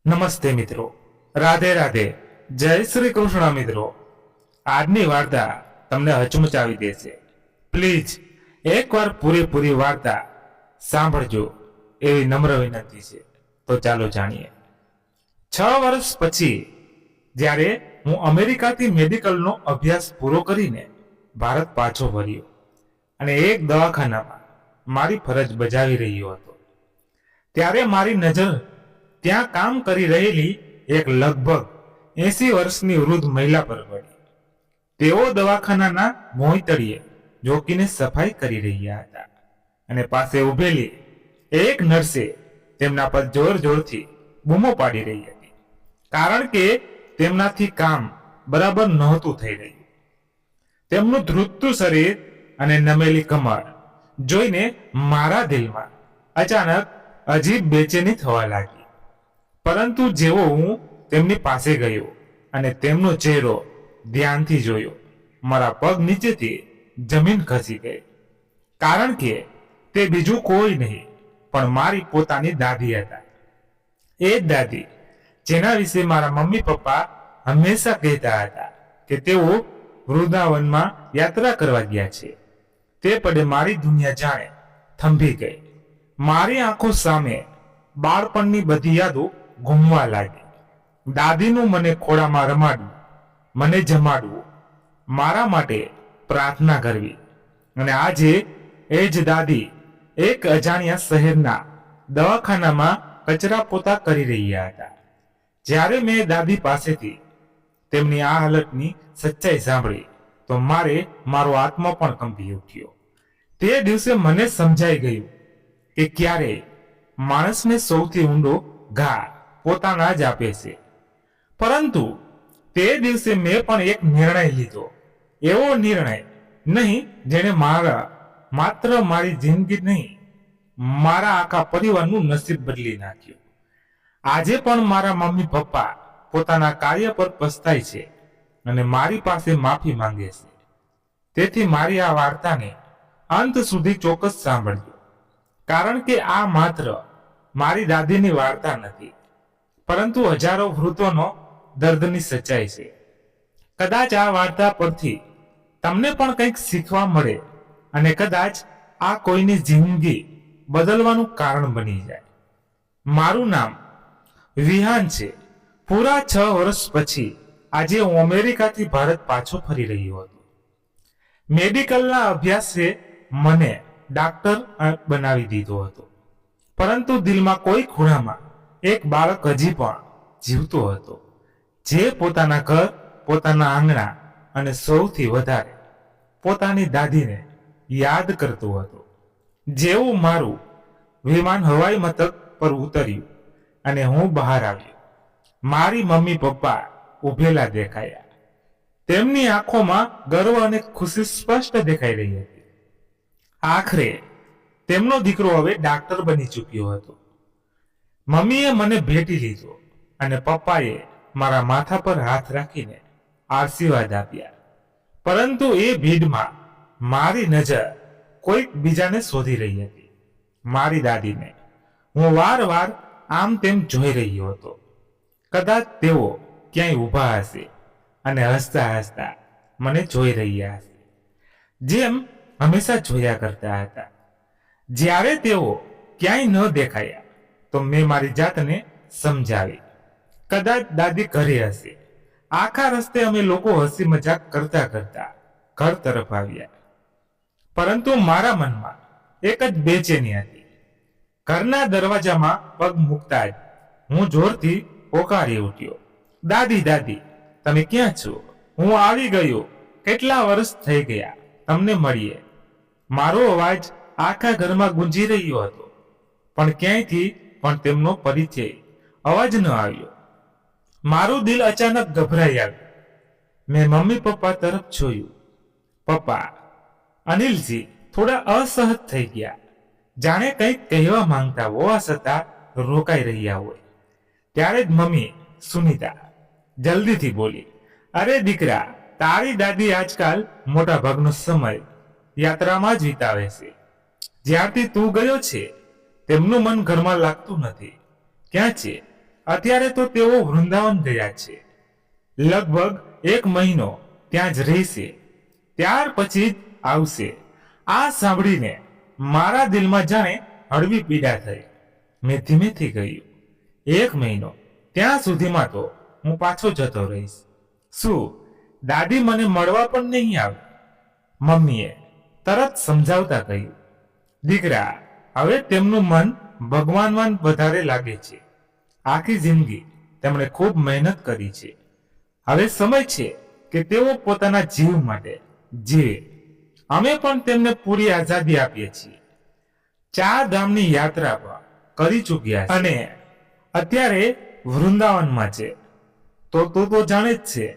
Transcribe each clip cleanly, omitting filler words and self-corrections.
નમસ્તે મિત્રો, રાધે રાધે, જય શ્રી કૃષ્ણ મિત્રો. આજની વાર્તા તમને હચમચાવી દેશે. પ્લીઝ એકવાર પૂરેપૂરી વાર્તા સાંભળજો એવી નમ્ર વિનંતી છે. તો ચાલો જાણીએ. 6 વર્ષ પછી જ્યારે હું અમેરિકાથી મેડિકલનો અભ્યાસ પૂરો કરીને ભારત પાછો ફર્યો અને એક દવાખાનામાં મારી ફરજ બજાવી રહ્યો હતો, ત્યારે મારી નજર ત્યાં કામ કરી રહેલી એક લગભગ 80 વર્ષની વૃદ્ધ મહિલા પર પડી. તેઓ દવાખાનાના મોંતળિયે જોકીને સફાઈ કરી રહ્યા હતા અને પાસે ઊભેલી એક નર્સે તેમના પર જોર જોરથી બૂમો પાડી રહી હતી, કારણ કે તેમનાથી કામ બરાબર નહોતું થઈ રહ્યું. તેમનું ધ્રુજતું શરીર અને નમેલી કમર જોઈને મારા દિલમાં અચાનક અજીબ બેચેની થવા લાગી. પરંતુ જેવો હું તેમની પાસે ગયો અને તેમનો ચહેરો ધ્યાનથી જોયો, મારા પગ નીચેથી જમીન ખસી ગઈ, કારણ કે તે બીજું કોઈ નહીં પણ મારી પોતાની દાદી હતા. એ જ દાદી જેના વિશે મારા મમ્મી પપ્પા હંમેશા કહેતા હતા કે તેઓ વૃંદાવનમાં યાત્રા કરવા ગયા છે. તે પડે મારી દુનિયા જાણે થંભી ગઈ. મારી આંખો સામે બાળપણની બધી યાદો ઘૂમવા લાગી. દાદીનું મને ખોળામાં રમાડવું, મને જમાડવું, મારા માટે પ્રાર્થના કરવી, અને આજે એ જ દાદી એક અજાણ્યા શહેરના દવાખાનામાં કચરા પોતા કરી રહ્યા હતા. જ્યારે મેં દાદી પાસેથી તેમની આ હાલતની સચ્ચાઈ સાંભળી તો મારો આત્મા પણ કંપી ઉઠ્યો. તે દિવસે મને સમજાઈ ગયું કે ક્યારેય માણસને સૌથી ઊંડો ઘા પોતાના જ આપે છે. પરંતુ તે દિવસે મેં પણ એક નિર્ણય લીધો, એવો નિર્ણય નહીં જેને માત્ર મારી જિંદગી નહીં, મારા આખા પરિવારનું નસીબ બદલી નાખ્યું. આજે પણ મારા મમ્મી પપ્પા પોતાના કાર્ય પર પસ્તાય છે અને મારી પાસે માફી માંગે છે. તેથી મારી આ વાર્તાને અંત સુધી ચોક્કસ સાંભળજો, કારણ કે આ માત્ર મારી દાદીની વાર્તા નથી, પરંતુ હજારો વૃદ્ધોનો દર્દની સચ્ચાઈ છે. કદાચ આ વાર્તા પરથી તમને પણ કંઈક શીખવા મળે અને કદાચ આ કોઈની જિંદગી બદલવાનું કારણ બની જાય. મારું નામ વિહાન છે. પૂરા 6 વર્ષ પછી આજે હું અમેરિકાથી ભારત પાછો ફરી રહ્યો હતો. મેડિકલના અભ્યાસે મને ડાક્ટર બનાવી દીધો હતો, પરંતુ દિલમાં કોઈ ખૂણામાં એક બાળક હજી પણ જીવતો હતો, જે પોતાના ઘર, પોતાના આંગણા અને સૌથી વધારે પોતાની દાદીને યાદ કરતો હતો. જેવું મારું વિમાન હવાઈ મથક પર ઉતર્યું અને હું બહાર આવ્યો, મારી મમ્મી પપ્પા ઊભેલા દેખાયા. તેમની આંખોમાં ગર્વ અને ખુશી સ્પષ્ટ દેખાઈ રહી હતી. આખરે તેમનો દીકરો હવે ડાક્ટર બની ચૂક્યો હતો. મમ્મીએ મને ભેટી લીધો અને પપ્પાએ મારા માથા પર હાથ રાખીને આશીર્વાદ આપ્યા. પરંતુ એ ભીડમાં મારી નજર કોઈક બીજાને શોધી રહી હતી, મારી દાદીને. હું વારવાર આમ તેમ જોઈ રહ્યો હતો. કદાચ તેઓ ક્યાંય ઊભા હશે અને હસતા હસતા મને જોઈ રહ્યા હશે, જેમ હંમેશા જોયા કરતા હતા. જ્યારે તેઓ ક્યાંય ન દેખાયા તો મેં મારી જાતને સમજાવી, કદાચ દાદી ઘરે હશે. આખા રસ્તે અમે લોકો હસી મજાક કરતા કરતા ઘર તરફ આવ્યા, પરંતુ મારા મનમાં એક જ બેચેની હતી. ઘરના દરવાજામાં પગ મૂકતા જ હું જોરથી પોકારી ઉઠ્યો, દાદી, દાદી, તમે ક્યાં છો? હું આવી ગયો. કેટલા વર્ષ થઈ ગયા તમને મળીએ. મારો અવાજ આખા ઘરમાં ગુંજી રહ્યો હતો, પણ ક્યાંયથી પણ તેમનો પરિચય અવાજ ન આવ્યો. મારું દિલ અચાનક ગભરાઈ આવ્યું. મેં મમ્મી પપ્પા તરફ જોયું. પપ્પા અનિલજી થોડા અસહજ થઈ ગયા, જાણે કંઈક કહેવા માંગતા હોવા છતાં રોકાઈ રહ્યા હોય. ત્યારે જ મમ્મી સુનીતા જલ્દીથી બોલી, અરે દીકરા, તારી દાદી આજકાલ મોટા ભાગનો સમય યાત્રામાં જ વિતાવે છે. જ્યારથી તું ગયો છે તેમનું મન ઘરમાં લાગતું નથી. ક્યાં છે? અત્યારે તો તેઓ વૃંદાવન ગયા છે. લગભગ 1 મહિનો ત્યાં જ રહેશે, ત્યાર પછી જ આવશે. આ સાંભળીને મારા દિલમાં જાણે હળવી પીડા થઈ. મેં ધીમેથી કહ્યું, 1 મહિનો? ત્યાં સુધીમાં તો હું પાછો જતો રહીશ. શું દાદી મને મળવા પણ નહીં આવે? મમ્મીએ તરત સમજાવતા કહ્યું, દીકરા, હવે તેમનું મન ભગવાનમાં વધારે લાગે છે. આખી જિંદગી તેમણે ખૂબ મહેનત કરી છે. હવે સમય છે કે તેઓ પોતાના જીવ માટે જીવે. અમે પણ તેમને પૂરી આઝાદી આપીએ છીએ. 4 ધામની યાત્રા પણ કરી ચૂક્યા છે અને અત્યારે વૃંદાવનમાં છે. તો તું તો જાણે જ છે,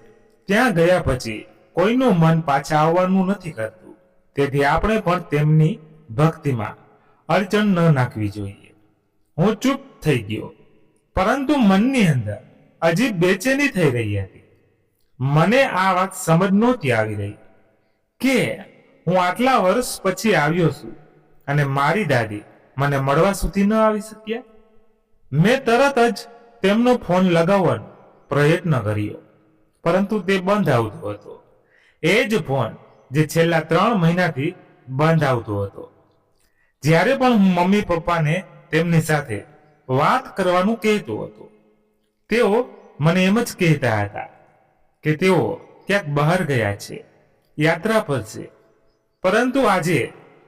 ત્યાં ગયા પછી કોઈનું મન પાછા આવવાનું નથી કરતું. તેથી આપણે પણ તેમની ભક્તિમાં અડચણ ન નાખવી જોઈએ. હું ચૂપ થઈ ગયો, પરંતુ મનની અંદર હજી બેચેની થઈ રહી હતી. મને આ વાત સમજ નહોતી આવી રહી કે હું આટલા વર્ષ પછી આવ્યો છું અને મારી દાદી મને મળવા સુધી ન આવી શક્યા. મેં તરત જ તેમનો ફોન લગાવવાનો પ્રયત્ન કર્યો, પરંતુ તે બંધ આવતો હતો. એ જ ફોન જે છેલ્લા 3 મહિનાથી બંધ આવતો હતો. જ્યારે પણ હું મમ્મી પપ્પાને તેમની સાથે વાત કરવાનું કહેતો હતો, તેઓ મને એમ જ કહેતા હતા કે તેઓ ક્યાંક બહાર ગયા છે, યાત્રા પર છે. પરંતુ આજે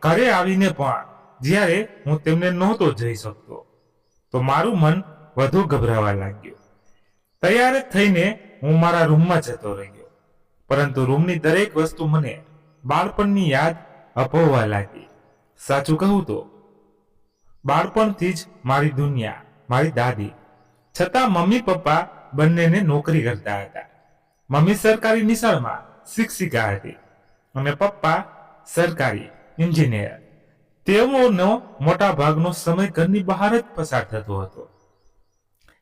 ઘરે આવીને પણ જ્યારે હું તેમને નહોતો જઈ શકતો, તો મારું મન વધુ ગભરાવા લાગ્યું. તૈયાર થઈને હું મારા રૂમમાં જતો રહ્યો, પરંતુ રૂમની દરેક વસ્તુ મને બાળપણની યાદ અપાવવા લાગી. સાચું કહું તો બાળપણથી જ મારી દુનિયા મારી દાદી. છતાં મમ્મી પપ્પા બંનેને નોકરી કરતા હતા. મમ્મી સરકારી નિશાળમાં શિક્ષિકા હતી અને પપ્પા સરકારી એન્જિનિયર. તેઓનો મોટા ભાગનો સમય ઘરની બહાર જ પસાર થતો હતો.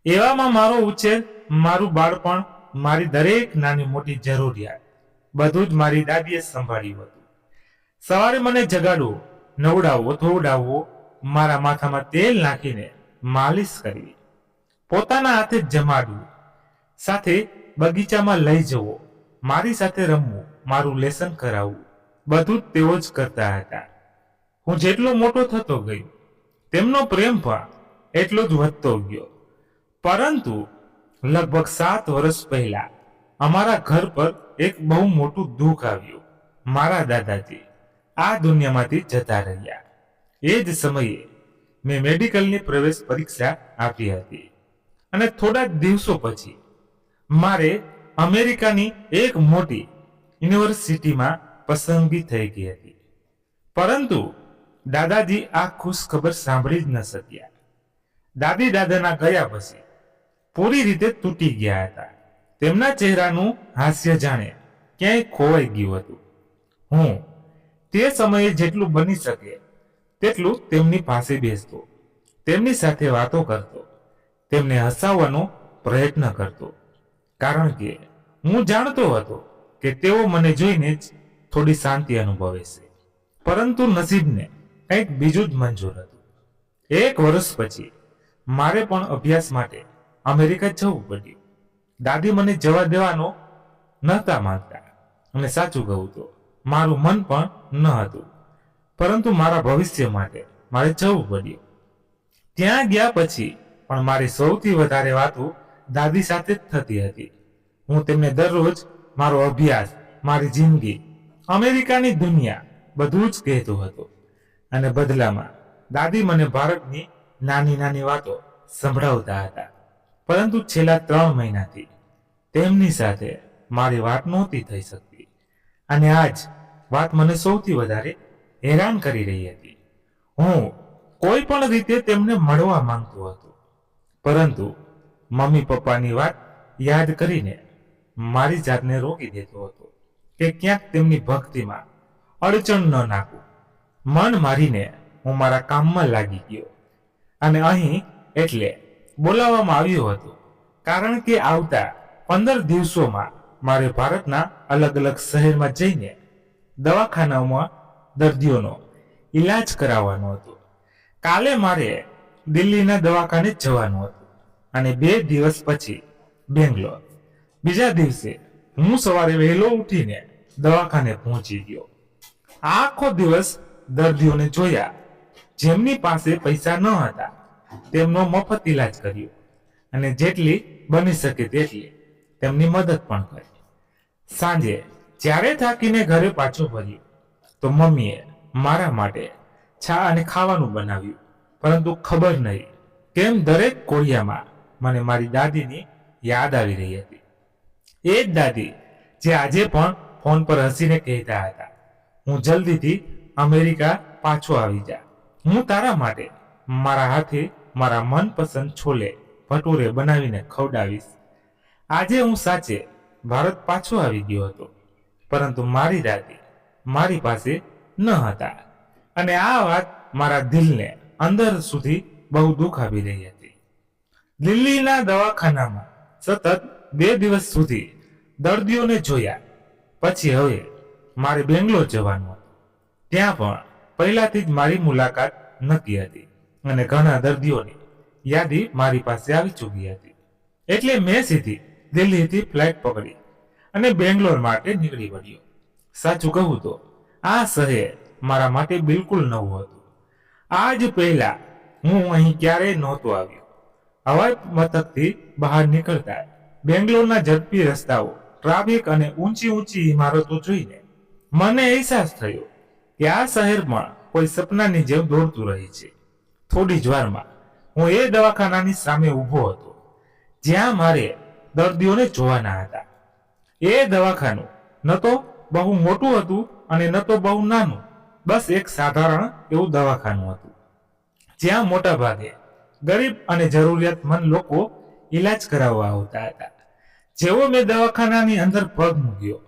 એવામાં મારો ઉછેર, મારું બાળપણ, મારી દરેક નાની મોટી જરૂરિયાત બધું જ મારી દાદીએ સંભાળ્યું હતું. સવારે મને જગાડવું, નવડાવવો, ધોવડાવવો, મારા માથામાં તેલ નાખીને માલિશ કરવી, પોતાના હાથે જમાડવું, સાથે બગીચામાં લઈ જવો, મારી સાથે રમવું, મારું લેસન કરાવવું, બધું જ તેઓ જ કરતા હતા. હું જેટલો મોટો થતો ગયો, તેમનો પ્રેમ પણ એટલો જ વધતો ગયો. પરંતુ લગભગ 7 વર્ષ પહેલા અમારા ઘર પર એક બહુ મોટું દુઃખ આવ્યું. મારા દાદાજી આ દુનિયામાંથી જતા રહ્યા. એ જ સમયે મેં મેડિકલની પ્રવેશ પરીક્ષા આપી હતી અને થોડા દિવસો પછી મારે અમેરિકાની એક મોટી યુનિવર્સિટીમાં પસંદગી થઈ ગઈ હતી. પરંતુ દાદાજી આ ખુશખબર સાંભળી જ ન શક્યા. દાદી દાદાના ગયા પછી પૂરી રીતે તૂટી ગયા હતા. તેમના ચહેરાનું હાસ્ય જાણે ક્યાંય ખોવાઈ ગયું હતું. હું તે સમયે જેટલું બની શકે તેટલું તેમની પાસે બેસતો, તેમની સાથે વાતો કરતો, તેમને હસાવવાનો પ્રયત્ન કરતો, કારણ કે હું જાણતો હતો કે તેઓ મને જોઈને જ થોડી શાંતિ અનુભવે છે. પરંતુ નસીબને કંઈક બીજું જ મંજૂર હતું. 1 વર્ષ પછી મારે પણ અભ્યાસ માટે અમેરિકા જવું પડ્યું. દાદી મને જવા દેવાનો નહોતા માંગતા અને સાચું કહું તો મારું મન પણ ન હતું, પરંતુ મારા ભવિષ્ય માટે મારે જવું પડ્યું. ત્યાં ગયા પછી પણ મારી સૌથી વધારે વાતો દાદી સાથે જ થતી હતી. હું તેમને દરરોજ મારો અભ્યાસ, મારી જિંદગી, અમેરિકાની દુનિયા બધું જ કહેતો હતો અને બદલામાં દાદી મને ભારતની નાની નાની વાતો સંભળાવતા હતા. પરંતુ છેલ્લા 3 મહિનાથી તેમની સાથે મારી વાત નહોતી થઈ શકતી અને આજ વાત મને સૌથી વધારે હેરાન કરી રહી હતી. હું કોઈ પણ રીતે તેમને મળવા માંગતો હતો, પરંતુ મમ્મી પપ્પાની વાત યાદ કરીને મારી જાતને રોકી દેતો હતો કે ક્યાંક તેમની ભક્તિમાં અડચણ ન નાખું. મન મારીને હું મારા કામમાં લાગી ગયો અને અહીં એટલે બોલાવવામાં આવ્યો હતો, કારણ કે આવતા 15 દિવસોમાં મારે ભારતના અલગ અલગ શહેરમાં જઈને દવાખાનાઓમાં દર્દીઓનો ઈલાજ કરાવવાનો હતો. કાલે મારે દિલ્હીના દવાખાને જવાનું હતું અને 2 દિવસ પછી બેંગ્લોર. બીજા દિવસે હું સવારે વહેલો ઉઠીને દવાખાને પહોંચી ગયો. આખો દિવસ દર્દીઓને જોયા. જેમની પાસે પૈસા ન હતા તેમનો મફત ઈલાજ કર્યો અને જેટલી બની શકે તેટલી તેમની મદદ પણ કરી. સાંજે જ્યારે થાકીને ઘરે પાછો ફર્યો તો મમ્મીએ મારા માટે ચા અને ખાવાનું બનાવ્યું. પરંતુ ખબર નહીં કેમ દરેક કોળિયામાં મને મારી દાદીની યાદ આવી રહી હતી. એ જ દાદી જે આજે પણ ફોન પર હસીને કહેતા હતા, હું જલ્દીથી અમેરિકા પાછો આવી જા. હું તારા માટે મારા હાથે મારા મનપસંદ છોલે ભટુરે બનાવીને ખવડાવીશ. આજે હું સાચે ભારત પાછો આવી ગયો હતો, પરંતુ મારી દાદી મારી પાસે ન હતા અને આ વાત મારા દિલને અંદર સુધી બહુ દુઃખ આપી રહી હતી. દિલ્હીના દવાખાનામાં સતત 2 દિવસ સુધી દર્દીઓને જોયા. પછી હવે મારે બેંગ્લોર જવાનું હતું. ત્યાં પણ પહેલાથી જ મારી મુલાકાત નક્કી હતી અને ઘણા દર્દીઓની યાદી મારી પાસે આવી ચૂકી હતી. એટલે મેં સીધી દિલ્હીથી ફ્લાઇટ પકડી અને બેંગ્લોર માટે નીકળી પડ્યો. સાચું કહું તો આ શહેર મારા માટે બિલકુલ નવું હતું. આજ પહેલા હું અહીં ક્યારેય નહોતો આવ્યો. હવાઈ મથકથી બહાર નીકળતા બેંગ્લોરના ઝડપી રસ્તાઓ, ટ્રાફિક અને ઊંચી ઊંચી ઇમારતો જોઈને મને અહેસાસ થયો કે આ શહેરમાં કોઈ સપનાની જેમ દોડતું રહે છે. થોડી જ વારમાં હું એ દવાખાનાની સામે ઊભો હતો જ્યાં મારે દર્દીઓને જોવાના હતા. એ દવાખાનું ન તો બહુ મોટું હતું અને ન તો બહુ નાનું, બસ એક સાધારણ એવું દવાખાનું હતું જ્યાં મોટા ભાગે ગરીબ અને જરૂરિયાતમંદ લોકો ઈલાજ કરાવવા આવતા હતા. જેવો મેં દવાખાનાની અંદર પગ મૂક્યો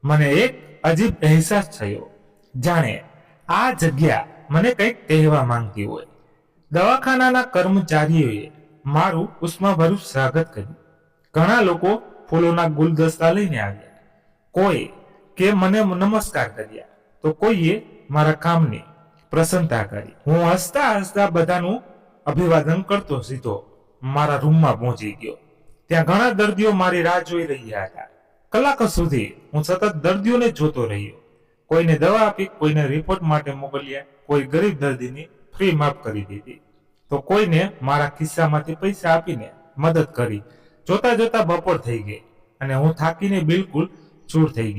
મને એક અજીબ અહેસાસ થયો, જાણે આ જગ્યા મને કંઈક કહેવા માંગતી હોય. દવાખાનાના કર્મચારીઓએ મારું ઉષ્માભર્યું સ્વાગત કર્યું. ઘણા લોકો ફૂલોના ગુલદસ્તા લઈને આવ્યા. કોઈ કે મને નમસ્કાર કર્યા તો કોઈએ મારા કામની પ્રશંસા કરી. હું હસતા હસતા બધાનું અભિવાદન કરતો સીધો મારા રૂમમાં પહોંચી ગયો. ત્યાં ઘણા દર્દીઓ મારી રાહ જોઈ રહ્યા હતા. કલાકો સુધી હું સતત દર્દીઓને જોતો રહ્યો. કોઈને દવા આપી, કોઈને રિપોર્ટ માટે મોકલ્યા, કોઈ ગરીબ દર્દીની ફ્રી માફ કરી દીધી તો કોઈને મારા ખિસ્સામાંથી પૈસા આપીને મદદ કરી. જોતા જોતા બપોર થઈ ગઈ અને હું થાકીને બિલકુલ ચૂર થઈ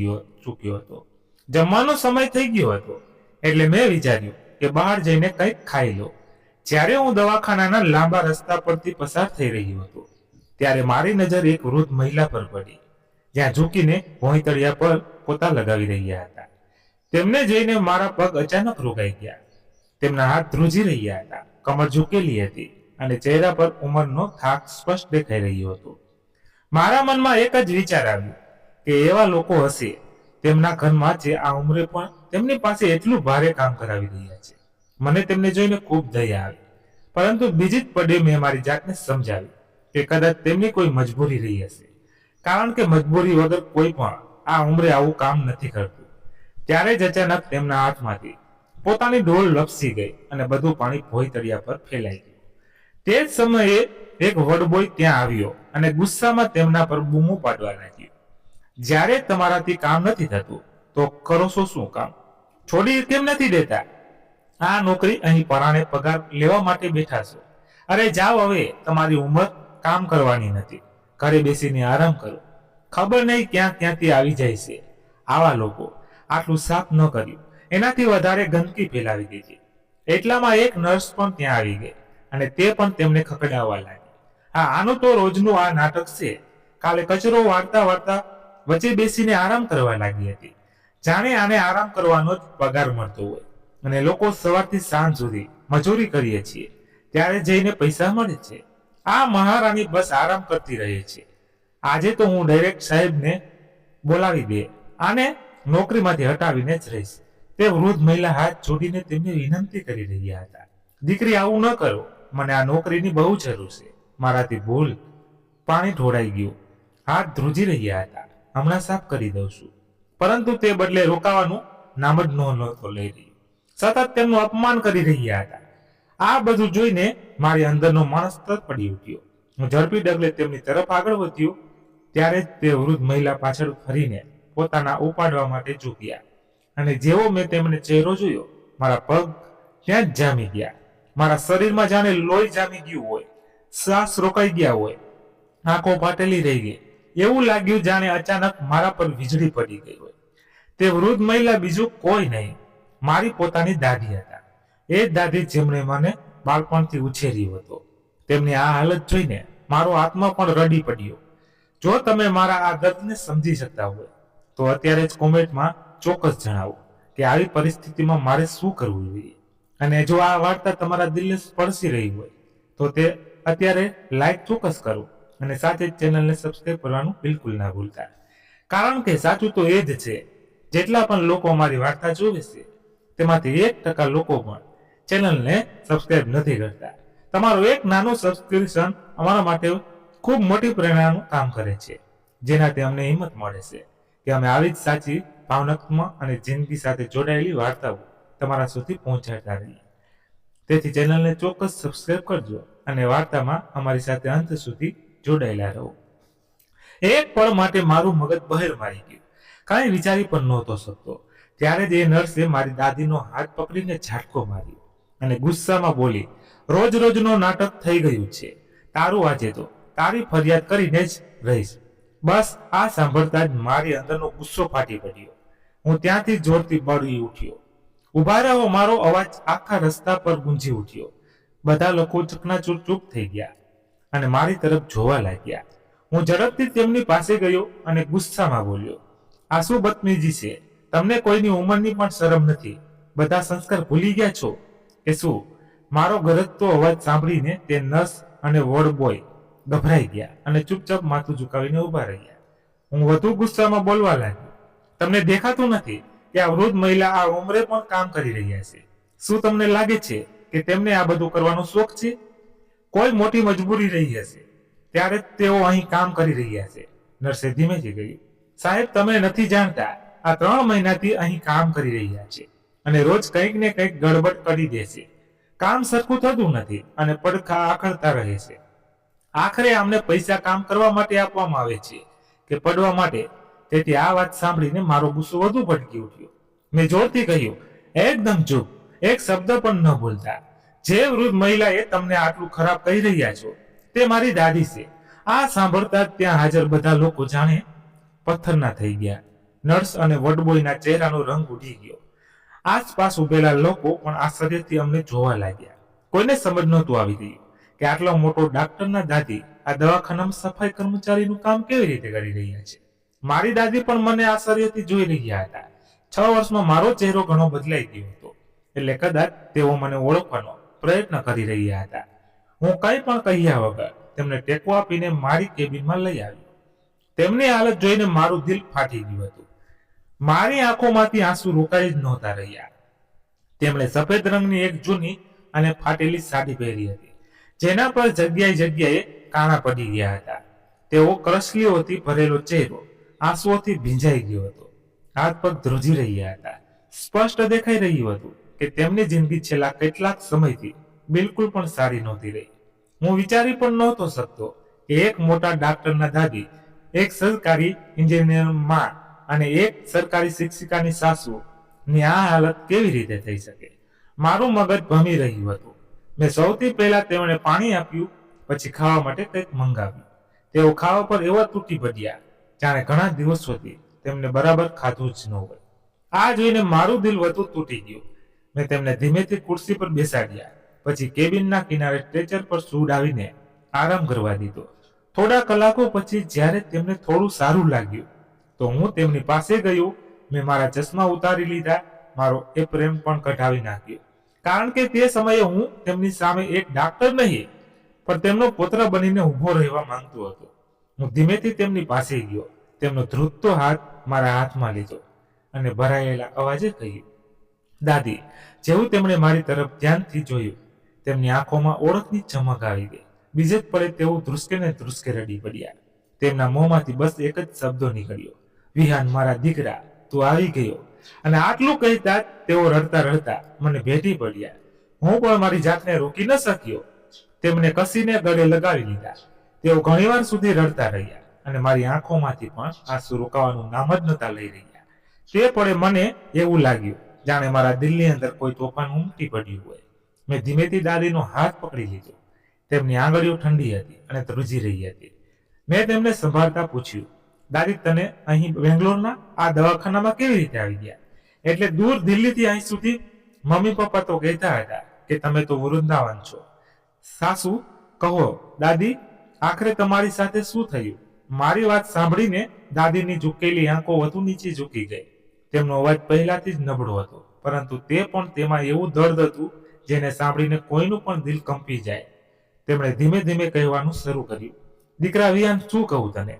ચૂક્યો હતો. જમવાનો સમય થઈ ગયો હતો એટલે મેં વિચાર્યું કે બહાર જઈને કંઈક ખાઈ લો. જ્યારે હું દવાખાનાના લાંબા રસ્તા પરથી પસાર થઈ રહ્યો હતો ત્યારે મારી નજર એક વૃદ્ધ મહિલા પર પડી, જ્યાં ઝૂકીને ભોંયતળિયા પર પોતા લગાવી રહ્યા હતા. તેમને જોઈને મારા પગ અચાનક રોકાઈ ગયા. તેમના હાથ ધ્રુજી રહ્યા હતા, કમર ઝૂકેલી હતી અને ચહેરા પર ઉંમરનો થાક સ્પષ્ટ દેખાઈ રહ્યો હતો. મારા મનમાં એક જ વિચાર આવ્યો કે એવા લોકો હશે તેમના ઘરમાં જે આ ઉંમરે પણ તેમની પાસે એટલું ભારે કામ કરાવી રહ્યા છે. મને તેમને જોઈને ખૂબ દયા આવી, પરંતુ બીજી જ પડે મેં મારી જાતને સમજાવી કે કદાચ તેમની કોઈ મજબૂરી રહી હશે, કારણ કે મજબૂરી વગર કોઈ પણ આ ઉંમરે આવું કામ નથી કરતું. ત્યારે જ અચાનક તેમના હાથમાંથી પોતાની ડોલ લપસી ગઈ અને બધું પાણી ભોંયતળિયા પર ફેલાઈ ગયું. તે જ સમયે એક વડબોય ત્યાં આવ્યો અને ગુસ્સામાં તેમના પર બૂમો પાડવા લાગ્યો. જ્યારે તમારાથી કામ નથી થતું તો કરો છો શું કામ? છોડી કેમ નથી દેતા? આ નોકરી અહીં પરાણે પગાર લેવા માટે બેઠા છો. અરે જાઓ, હવે તમારી ઉંમર કામ કરવાની નથી. ઘરે બેસીને આરામ કરો. ખબર નહીં ક્યાંથી આવી જાય છે આવા લોકો. આટલું સાફ ન કર્યું, એનાથી વધારે ગંદકી ફેલાવી દીધી. એટલામાં એક નર્સ પણ ત્યાં આવી ગઈ અને તે પણ તેમને ખકડાવવા લાગી. હા, આનું તો રોજનું આ નાટક છે. કાલે કચરો વાળતા વાળતા વચ્ચે બેસીને આરામ કરવા લાગી હતી, જાણે આને આરામ કરવાનો જ પગાર મળતો હોય. અને લોકો સવારથી સાંજ સુધી મજૂરી કરીએ છીએ ત્યારે જઈને પૈસા મળે છે. આ મહારાણી બસ આરામ કરતી રહે છે. આજે તો હું ડાયરેક્ટ સાહેબને બોલાવી દે, આને નોકરીમાંથી હટાવીને જ રહીશ. તે વૃદ્ધ મહિલા હાથ જોડીને તેમને વિનંતી કરી રહ્યા હતા. દીકરી, આવું ન કરો. મને આ નોકરીની બહુ જરૂર છે. મારાથી ભૂલ. પાણી ઢોળાઈ ગયું. હાથ ધ્રુજી રહ્યા હતા. હમણાં સાફ કરી દઉં છું. પરંતુ તે બદલે રોકાવાનું નામ જ નહોતો લઈ રહ્યું. સતત તેમનું અપમાન કરી રહ્યા હતા. આ બધું જોઈને મારી અંદરનો માણસ તરત પડી ઉઠ્યો. હું ઝડપી ડગલે તેમની તરફ આગળ વધ્યો ત્યારે જ તે વૃદ્ધ મહિલા પાછળ ફરીને પોતાના ઉપાડવા માટે ઝૂક્યા અને જેવો મેં તેમને ચહેરો જોયો મારા પગ ત્યાં જ જામી ગયા. મારા શરીરમાં જાણે લોહી જામી ગયું હોય, શ્વાસ રોકાઈ ગયા હોય, આંખો ફાટેલી રહી ગઈ. એવું લાગ્યું જાણે અચાનક મારા પર વીજળી પડી ગઈ હોય. તે વૃદ્ધ મહિલા બીજું કોઈ નહીં, મારી પોતાની દાદી હતા. એ જ દાદી જેમણે મને બાળપણથી ઉછેર્યો હતો. તેમની આ હાલત જોઈને મારો આત્મા પણ રડી પડ્યો. જો તમે મારા આ દર્દને સમજી શકતા હોય તો અત્યારે જ કોમેન્ટમાં ચોક્કસ જણાવો કે આવી પરિસ્થિતિમાં મારે શું કરવું જોઈએ. અને જો આ વાર્તા તમારા દિલને સ્પર્શી રહી હોય તો તે અત્યારે લાઈક ચોક્કસ કરો અને સાથે જ ચેનલને સબસ્ક્રાઇબ કરવાનું બિલકુલ ના ભૂલતા. કારણ કે સાચું તો એ જ છે, જેટલા પણ લોકો અમારી વાર્તા જોવે છે તેમાંથી 1% લોકો પણ ચેનલને સબસ્ક્રાઇબ નથી કરતા. તમારું એક નાનું સબસ્ક્રિપ્શન અમારા માટે ખૂબ મોટી પ્રેરણાનું કામ કરે છે, જેનાથી અમને હિંમત મળે છે કે અમે આવી જ સાચી ભાવનાત્મક અને જિંદગી સાથે જોડાયેલી વાર્તાઓ તમારા સુધી પહોંચાડતા રહીએ. તેથી ચેનલને ચોક્કસ સબસ્ક્રાઇબ કરજો અને વાર્તામાં અમારી સાથે અંત સુધી જોડાયેલા રહો. એક પળ માટે મારું મગજ બહેર મારી ગયું, કાંઈ વિચારી પણ નહોતો શકતો. ત્યારે જ એ નર્સે મારી દાદીનો હાથ પકડીને ઝાટકો માર્યો અને ગુસ્સામાં બોલી, રોજ રોજનો નાટક થઈ ગયું છે. તારું આજે તો તારી ફરિયાદ કરીને જ રહીશ. બસ આ સાંભળતા જ મારી અંદરનો ગુસ્સો ફાટી પડ્યો. હું ત્યાંથી જોરથી બળી ઉઠ્યો. ઉભા રહો, મારો અવાજ આખા રસ્તા પર ગુંજી ઉઠ્યો. બધા લોકો ચકનાચૂર ચૂપ થઈ ગયા અને મારી તરફ જોવા લાગ્યા. હું ઝડપથી તેમની પાસે ગયો અને ગુસ્સામાં બોલ્યો, આ શું બદતમીજી છે? તમને કોઈની ઉંમરની પણ શરમ નથી? બધા સંસ્કાર ભૂલી ગયા છો કે શું? મારો ગરજતો અવાજ સાંભળીને તે નર્સ અને વોર્ડ બોય ગભરાઈ ગયા અને ચૂપચાપ માથું ઝુકાવીને ઉભા રહ્યા. હું વધુ ગુસ્સામાં બોલવા લાગ્યો, તમને દેખાતું નથી કે આ વૃદ્ધ મહિલા આ ઉંમરે પણ કામ કરી રહ્યા છે? શું તમને લાગે છે કે તેમને આ બધું કરવાનો શોખ છે? કોઈ મોટી મજબૂરી રહી હશે ત્યારે તેઓ અહીં કામ કરી રહ્યા છે. નર્સે ધીમેથી કહ્યું, સાહેબ તમે નથી જાણતા, આ 3 મહિનાથી અહીં કામ કરી રહ્યા છે અને રોજ કંઈક ને કંઈક ગડબડ કરી દે છે. કામ સરખું થતું નથી અને પડખા આખડતા રહે છે. આખરે આમને પૈસા કામ કરવા માટે આપવામાં આવે છે કે પડવા માટે? તેથી આ વાત સાંભળીને મારો ગુસ્સો વધુ ભડકી ઉઠ્યો. મેં જોરથી કહ્યું, એકદમ ચૂપ, એક શબ્દ પણ ન બોલતા. જે વૃદ્ધ મહિલાએ તમને આટલું ખરાબ કહી રહ્યા છો તે મારી દાદી છે. આ સાંભળતા ત્યાં હાજર બધા લોકો જાણે પથ્થરના થઈ ગયા. નર્સ અને વોર્ડબોયના ચહેરાનો રંગ ઉડી ગયો. આસપાસ ઉભેલા લોકો પણ આશ્ચર્યથી અમને જોવા લાગ્યા. કોઈને સમજ નહોતું આવી રહ્યું કે આટલો મોટો ડાક્ટરના દાદી આ દવાખાનામાં સફાઈ કર્મચારીનું કામ કેવી રીતે કરી રહ્યા છે. મારી દાદી પણ મને આશ્ચર્યથી જોઈ રહ્યા હતા. 6 વર્ષમાં મારો ચહેરો ઘણો બદલાઈ ગયો હતો, એટલે કદાચ તેઓ મને ઓળખવાનો પ્રયત્ન કરી રહ્યા હતા. હું કંઈ પણ કહ્યા વગર તેમને ટેકો આપીને મારી કેબિનમાં લઈ આવ્યો. તેમની હાલત જોઈને મારું દિલ ફાટી ગયું હતું. મારી આંખોમાંથી આંસુ રોકાઈ જ નહોતા રહ્યા. તેમણે સફેદ રંગની એક જૂની અને ફાટેલી સાડી પહેરી હતી, જેના પર જગ્યાએ કાણા પડી ગયા હતા. તેઓ કરસલીઓથી ભરેલો ચહેરો આંસુઓથી ભીંજાઈ ગયો હતો. હાથ પગ ધ્રુજી રહ્યા હતા. સ્પષ્ટ દેખાઈ રહ્યું હતું કે તેમની જિંદગી છેલ્લા કેટલાક સમયથી બિલકુલ પણ સારી નહોતી રહી. હું વિચારી પણ નહોતો શકતો કે એક મોટા ડાક્ટરના દાદી, એક સરકારી એન્જિનિયર માં અને એક સરકારી શિક્ષિકાની સાસુ ની આ હાલત કેવી રીતે થઈ શકે. મારું મગજ ભમી રહ્યું હતું. મેં સૌથી પહેલા તેમણે પાણી આપ્યું, પછી ખાવા માટે કંઈક મંગાવ્યું. તેઓ ખાવા પર એવા તૂટી પડ્યા જાણે ઘણા દિવસોથી તેમને બરાબર ખાધું જ ન હોય. આ જોઈને મારું દિલ વધુ તૂટી ગયું. મેં તેમને ધીમેથી ખુરશી પર બેસાડ્યા, પછી કેબિનના કિનારે સ્ટ્રેચર પર સુવડાવીને આરામ કરવા દીધો. થોડા કલાકો પછી જ્યારે તેમને થોડું સારું લાગ્યું તો હું તેમની પાસે ગયો. મેં મારા ચશ્મા ઉતારી લીધા, મારો એપ્રેમ પણ કઢાવી નાખ્યો, કારણ કે તે સમયે હું તેમની સામે એક ડાક્ટર નહીં પણ તેમનો પુત્ર બનીને ઊભો રહેવા માંગતો હતો. હું ધીમેથી તેમની પાસે ગયો, તેમનો ધ્રુજતો હાથ મારા હાથમાં લીધો અને ભરાયેલા અવાજે કહ્યું, દાદી. જેવું તેમણે મારી તરફ ધ્યાનથી જોયું, તેમની આંખોમાં ઓળખની ચમક આવી ગઈ. બીજે જ પળે તેઓ ધ્રુસકે ને ધ્રુસકે રડી પડ્યા. તેમના મોંમાંથી બસ એક જ શબ્દો નીકળ્યો, વિહાન, મારા દીકરા, તું આવી ગયો. અને આટલું કહેતા તેઓ રડતા રડતા મને ભેટી પડ્યા. હું પણ મારી જાતને રોકી ન શક્યો. તેમને કસીને ગળે લગાવી લીધા. તેઓ ઘણીવાર સુધી રડતા રહ્યા અને મારી આંખોમાંથી પણ આંસુ રોકાવાનું નામ જ નહોતા લઈ રહ્યા. તે પળે મને એવું લાગ્યું જાણે મારા દિલની અંદર કોઈ તોફાન ઉમટી પડ્યું હોય. મેં ધીમેથી દાદીનો હાથ પકડી લીધો. તેમની આંગળીઓ ઠંડી હતી અને ધ્રુજી રહી હતી. મેં તેમને સંભાળતા પૂછ્યું, દાદી, તને અહીં બેંગ્લોરના આ દવાખાનામાં કેવી રીતે આવી ગયા? એટલે દૂર દિલ્હીથી અહીં સુધી? મમ્મી પપ્પા તો કહેતા હતા કે તમે તો વૃંદાવન છો. સાસુ, કહો દાદી, આખરે તમારી સાથે શું થયું? મારી વાત સાંભળીને દાદીની ઝૂકેલી આંખો વધુ નીચે ઝૂકી ગઈ. તેમનો અવાજ પહેલાથી જ નબળો હતો, પરંતુ તે પણ તેમાં એવું દર્દ હતું જેને સાંભળીને કોઈનું પણ દિલ કંપી જાય. તેમણે ધીમે ધીમે કહેવાનું શરૂ કર્યું, દીકરા વિયાન, શું કહું તને?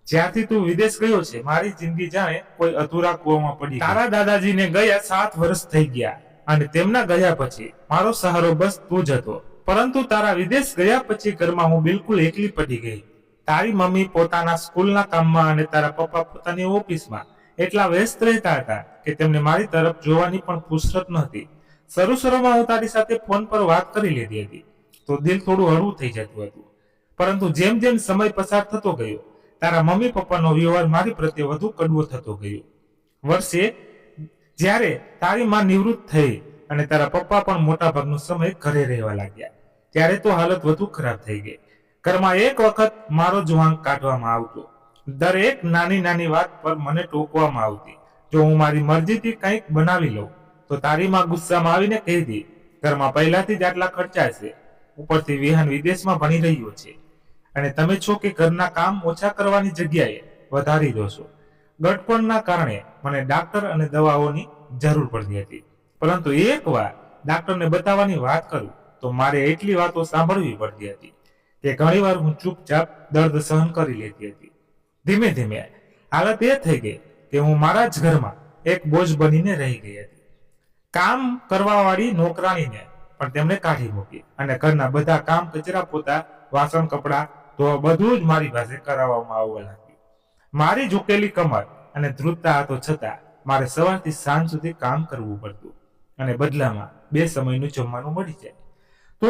જ્યારથી તું વિદેશ ગયો છે મારી જિંદગી જાણે કોઈ અધૂરા કૂવામાં પડી. તારા દાદાજીને ગયા 7 વર્ષ થઈ ગયા અને તેમના ગયા પછી મારો સહારો બસ તું જ હતો. પરંતુ તારા વિદેશ ગયા પછી ઘરમાં હું બિલકુલ એકલી પડી ગઈ. તારી મમ્મી પોતાના સ્કૂલના કામમાં અને તારા પપ્પા પોતાની ઓફિસમાં એટલા વ્યસ્ત રહેતા હતા કે તેમને મારી તરફ જોવાની પણ ફુરસત નહોતી. શરૂમાં હું તારી સાથે ફોન પર વાત કરી લેતી હતી તો દિલ થોડું હળવું થઈ જતું હતું. પરંતુ જેમ જેમ સમય પસાર થતો ગયો તારા મમ્મી પપ્પાનો વ્યવહાર મારી પ્રત્યે વધુ કડવો થતો ગયો. વર્ષે જ્યારે તારી માં નિવૃત્ત થઈ અને તારા પપ્પા પણ મોટા ભાગનો સમય ઘરે રહેવા લાગ્યા ત્યારે તો હાલત વધુ ખરાબ થઈ ગઈ. ઘરમાં એક વખત મારો જ વાંક કાઢવામાં આવતો. દરેક નાની નાની વાત પર મને ટોકવામાં આવતી. જો હું મારી મરજીથી કંઈક બનાવી લઉં તો તારી માં ગુસ્સામાં આવીને કહી દે, ઘરમાં પહેલાથી જ આટલા ખર્ચા છે, ઉપરથી વિહાન વિદેશમાં ભણી રહ્યો છે અને તમે છો કે ઘરના કામ ઓછા કરવાની જગ્યાએ વધારી દો છો. ગડપણના કારણે મને ડાક્ટર અને દવાઓની જરૂર પડતી હતી. પરંતુ એકવાર ડાક્ટરને બતાવવાની વાત કરું તો મારે એટલી વાતો સાંભળવી પડતી હતી કે ઘણીવાર હું ચૂપચાપ દર્દ સહન કરી લેતી હતી. ધીમે ધીમે હાલત એ થઈ ગઈ કે હું મારા જ ઘરમાં એક બોજ બનીને રહી ગઈ હતી. કામ કરવાવાળી નોકરાણીને પણ તેમણે કાઢી મૂકી અને ઘરના બધા કામ, કચરા પોતા, વાસણ, કપડા તો બધું જ મારી પાસે કરાવવામાં આવવા લાગ્યું. મારી ઝૂકેલી કમર અને ધ્રુજતા હાથો છતાં મારે સવારથી સાંજ સુધી કામ કરવું પડતું અને બદલામાં 2 સમયનું જમવાનું મળી જાય તો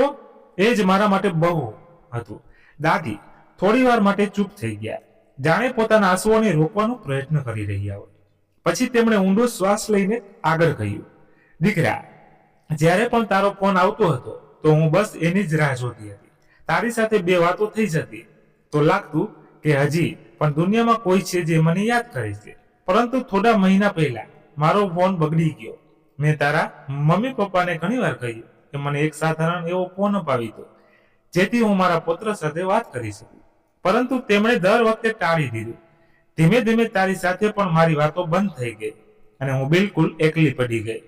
એ જ મારા માટે બહુ હતું. દાદી થોડી વાર માટે ચૂપ થઈ ગયા, જાણે પોતાના આંસુઓને રોકવાનો પ્રયત્ન કરી રહ્યા હોય. પછી તેમણે ઊંડો શ્વાસ લઈને આગળ કહ્યું, દીકરા, જ્યારે પણ તારો ફોન આવતો હતો તો હું બસ એની જ રાહ જોતી હતી. તારી સાથે 2 વાતો થઈ જતી તો લાગતું કે હજી પણ દુનિયામાં કોઈ છે જે મને યાદ કરે છે. પરંતુ થોડા મહિના પહેલા મારો ફોન બગડી ગયો. મેં તારા મમ્મી પપ્પાને ઘણીવાર કહ્યું કે મને એક સાધારણ એવો ફોન અપાવી દો જેથી હું મારા પુત્ર સાથે વાત કરી શકું, પરંતુ તેમણે દર વખતે ટાળી દીધું. ધીમે ધીમે તારી સાથે પણ મારી વાતો બંધ થઈ ગઈ અને હું બિલકુલ એકલી પડી ગઈ.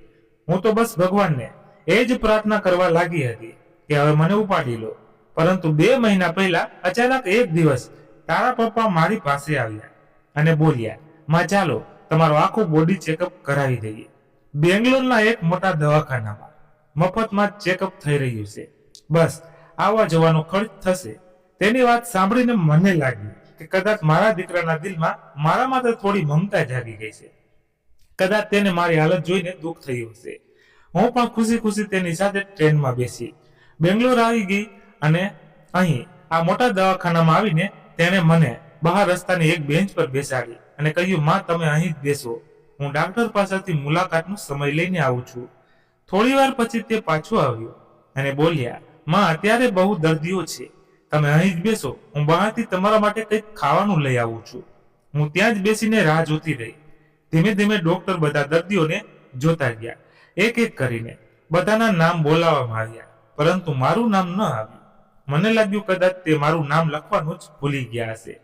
હું તો બસ ભગવાનને એ જ પ્રાર્થના કરવા લાગી હતી કે હવે મને ઉપાડી લો. પરંતુ 2 મહિના પહેલા અચાનક એક દિવસ તારા પપ્પા મારી પાસે આવ્યા અને બોલ્યા, માં, ચાલો તમારો આખું બોડી ચેકઅપ કરાવી દઈએ. બેંગ્લોરના એક મોટા દવાખાનામાં મફતમાં ચેકઅપ થઈ રહ્યું છે. બસ આવવા જવાનો ખર્ચ થશે. તેની વાત સાંભળીને મને લાગ્યું કે કદાચ મારા દીકરાના દિલમાં મારા માટે થોડી મમતા જાગી ગઈ છે. કદાચ તેને મારી હાલત જોઈને દુઃખ થયું હશે. હું પણ ખુશી ખુશી તેની સાથે ટ્રેનમાં બેસી બેંગ્લોર આવી ગઈ અને અહીં આ મોટા દવાખાનામાં આવીને તેણે મને બહાર રસ્તાની એક બેન્ચ પર બેસાડી અને કહ્યું, માં, તમે અહીં જ બેસો, હું ડાક્ટર પાસેથી મુલાકાતનો સમય લઈને આવું છું. થોડી વાર પછી તે પાછો આવ્યો અને બોલ્યા, માં, અત્યારે બહુ દર્દીઓ છે, તમે અહીં જ બેસો, હું બહારથી તમારા માટે કંઈક ખાવાનું લઈ આવું છું. હું ત્યાં જ બેસીને રાહ જોતી રહી. ધીમે ધીમે ડોક્ટર બધા દર્દીઓને જોતા ગયા. એક એક કરીને બધાના નામ બોલાવવામાં આવ્યા, પરંતુ મારું નામ ન આવ્યું. મને લાગ્યું કદાચ તે મારું નામ લખવાનું જ ભૂલી ગયા હશે.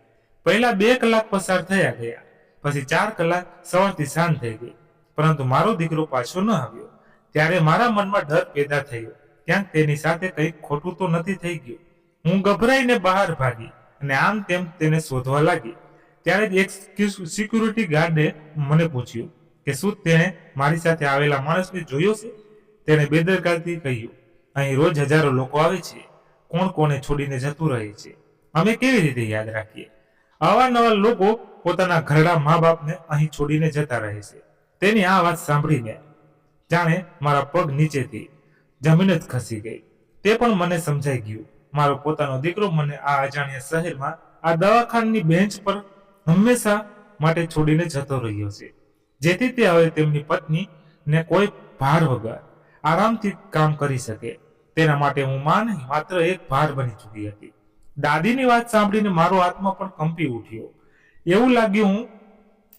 પહેલા 2 કલાક પસાર થયા ગયા, પછી 4 કલાક સવારથી સાંજ થઈ ગઈ, પરંતુ મારો દીકરો પાછો ન આવ્યો. ત્યારે મારા મનમાં ડર પેદા થયો, ક્યાંક તેની સાથે કંઈક ખોટું તો નથી થઈ ગયું. હું ગભરાઈને બહાર ભાગી અને આમ તેમ તેને શોધવા લાગી. ત્યારે જ એક સિક્યુરિટી ગાર્ડે મને પૂછ્યું કે શું તેણે મારી સાથે આવેલા માણસને જોયો છે? તેણે બેદરકારીથી કહ્યું, અહીં રોજ હજારો લોકો આવે છે, કોણ કોને છોડીને જતું રહે છે, અમે કેવી રીતે યાદ રાખીએ? અવારનવાર લોકો પોતાના ઘરડા મા બાપને અહીં છોડીને જતા રહે છે. તેની આ વાત સાંભળીને જાણે મારા પગ નીચેથી જમીન જ ખસી ગઈ. તે પણ મને સમજાઈ ગયું. મારો પોતાનો દીકરો મને આ અજાણ્યા શહેરમાં આ દવાખાનાની બેન્ચ પર હંમેશા માટે છોડીને જતો રહ્યો છે, જેથી તે હવે તેમની પત્ની ને કોઈ ભાર વગર આરામથી કામ કરી શકે. તેના માટે હું માં નહીં માત્ર એક ભાર બની ચૂકી હતી. દાદીની વાત સાંભળીને મારો આત્મા પણ કંપી ઉઠ્યો. એવું લાગ્યું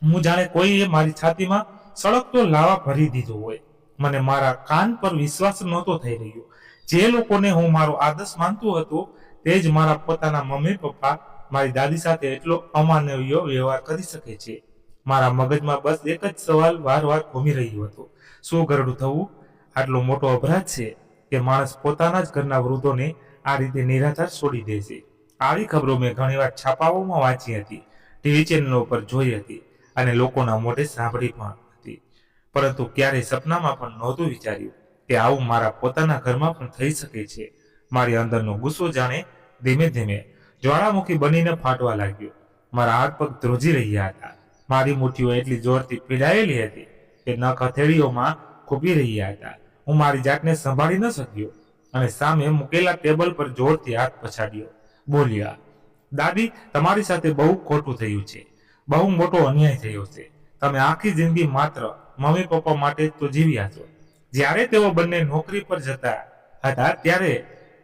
હું જાણે કોઈએ મારી છાતીમાં સળગતો લાવા ભરી દીધો હોય. મને મારા કાન પર વિશ્વાસ નહોતો થઈ રહ્યો. જે લોકોને હું મારો આદર્શ માનતો હતો તે જ મારા પોતાના મમ્મી પપ્પા મારી દાદી સાથે એટલો અમાનવીય વ્યવહાર કરી શકે છે. મારા મગજમાં બસ એક જ સવાલ વારવાર ઘૂમી રહ્યો હતો: શું ગરડું થવું આટલો મોટો અપરાધ છે કે માણસ પોતાના જ ઘરના વૃદ્ધોને આ રીતે નિરાધાર છોડી દે છે? આવી ખબરો મેં ઘણીવાર છાપાઓમાં વાંચી હતી, ટીવી ચેનલો પર જોઈ હતી અને લોકોના મોઢે સાંભળી પણ હતી, પરંતુ ક્યારેય સપનામાં પણ નહોતું વિચાર્યું કે આવું મારા પોતાના ઘરમાં પણ થઈ શકે છે. મારી અંદરનો ગુસ્સો જાણે ધીમે ધીમે જ્વાળામુખી બનીને ફાટવા લાગ્યો. મારા હાથ પગ ધ્રુજી રહ્યા હતા. મારી મુઠ્ઠીઓ એટલી જોરથી પીડાયેલી હતી કે નખ હથેળીઓમાં ખૂંપી રહ્યા હતા. હું મારી જાતને સંભાળી ન શક્યો અને સામે મૂકેલા ટેબલ પર જોરથી હાથ પછાડ્યો. બોલ્યા, દાદી, તમારી સાથે બહુ ખોટું થયું છે. બહુ મોટો અન્યાય થયો છે. તમે આખી જિંદગી માત્ર મમ્મી પપ્પા માટે તો જીવ્યા છો. જ્યારે તેઓ બંને નોકરી પર જતા હતા ત્યારે